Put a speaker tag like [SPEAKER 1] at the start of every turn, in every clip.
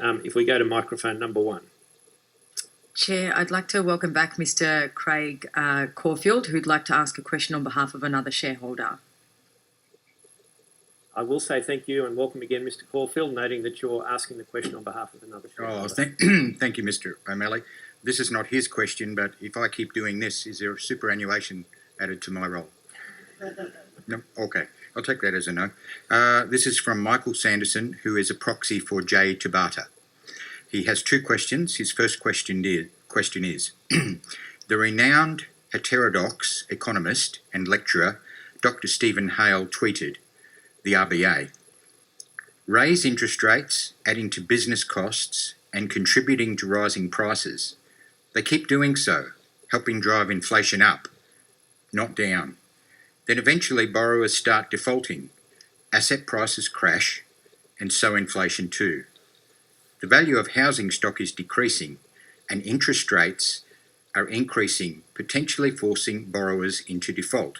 [SPEAKER 1] If we go to microphone number 1.
[SPEAKER 2] Chair, I'd like to welcome back Mr. Craig Caulfield, who'd like to ask a question on behalf of another shareholder.
[SPEAKER 1] I will say thank you and welcome again, Mr. Caulfield, noting that you're asking the question on behalf of another shareholder.
[SPEAKER 3] Thank you, Mr. O'Malley. This is not his question, but if I keep doing this, is there a superannuation added to my role? No? Okay. I'll take that as a no. This is from Michael Sanderson, who is a proxy for Jay Tabata. He has 2 questions. His first question is the renowned heterodox economist and lecturer Dr. Stephen Hale tweeted, the RBA, raise interest rates, adding to business costs and contributing to rising prices. They keep doing so, helping drive inflation up, not down. Then eventually borrowers start defaulting, asset prices crash, and so inflation too. The value of housing stock is decreasing and interest rates are increasing, potentially forcing borrowers into default.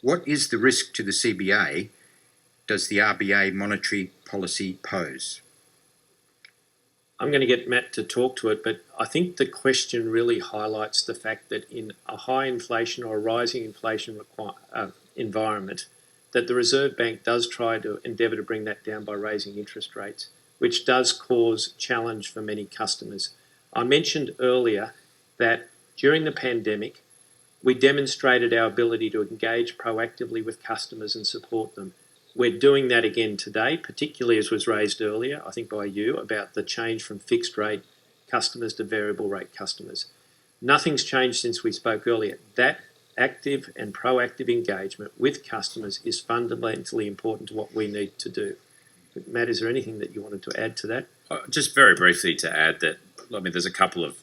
[SPEAKER 3] What is the risk to the CBA does the RBA monetary policy pose?
[SPEAKER 1] I'm going to get Matt to talk to it, but I think the question really highlights the fact that in a high inflation or a rising inflation environment, that the Reserve Bank does try to endeavour to bring that down by raising interest rates, which does cause challenge for many customers. I mentioned earlier that during the pandemic, we demonstrated our ability to engage proactively with customers and support them. We're doing that again today, particularly as was raised earlier, I think by you, about the change from fixed rate customers to variable rate customers. Nothing's changed since we spoke earlier. That active and proactive engagement with customers is fundamentally important to what we need to do. But Matt, is there anything that you wanted to add to that?
[SPEAKER 4] Just very briefly to add that, there's a couple of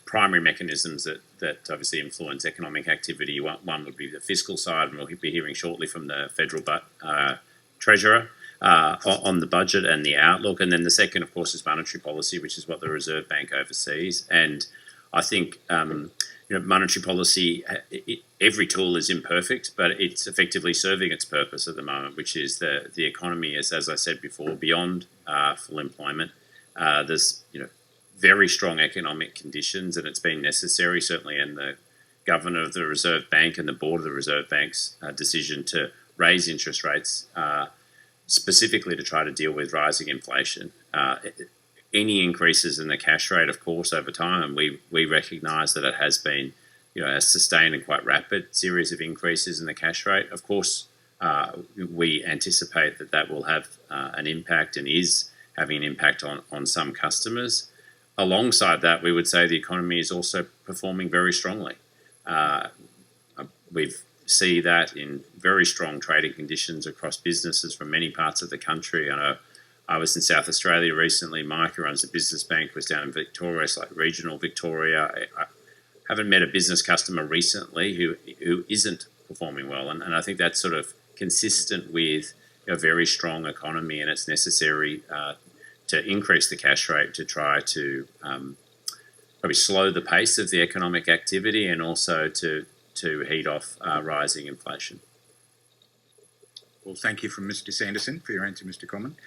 [SPEAKER 4] primary mechanisms that obviously influence economic activity. One would be the fiscal side, and we'll be hearing shortly from the federal treasurer on the budget and the outlook. And then the second, of course, is monetary policy, which is what the Reserve Bank oversees. And I think monetary policy, every tool is imperfect, but it's effectively serving its purpose at the moment, which is the economy is, as I said before, beyond full employment. There's very strong economic conditions, and it's been necessary, certainly in the governor of the Reserve Bank and the board of the Reserve Bank's decision to raise interest rates specifically to try to deal with rising inflation. Any increases in the cash rate, of course, over time, and we recognise that it has been a sustained and quite rapid series of increases in the cash rate. Of course, we anticipate that will have an impact and is having an impact on some customers. Alongside that, we would say the economy is also performing very strongly. We see that in very strong trading conditions across businesses from many parts of the country. I know I was in South Australia recently. Mike, who runs the business bank, was down in Victoria, it's like regional Victoria. I haven't met a business customer recently who isn't performing well. And I think that's sort of consistent with a very strong economy, and it's necessary to increase the cash rate to try to probably slow the pace of the economic activity and also to heat off rising inflation.
[SPEAKER 3] Well, thank you from Mr. Sanderson for your answer, Mr. Common.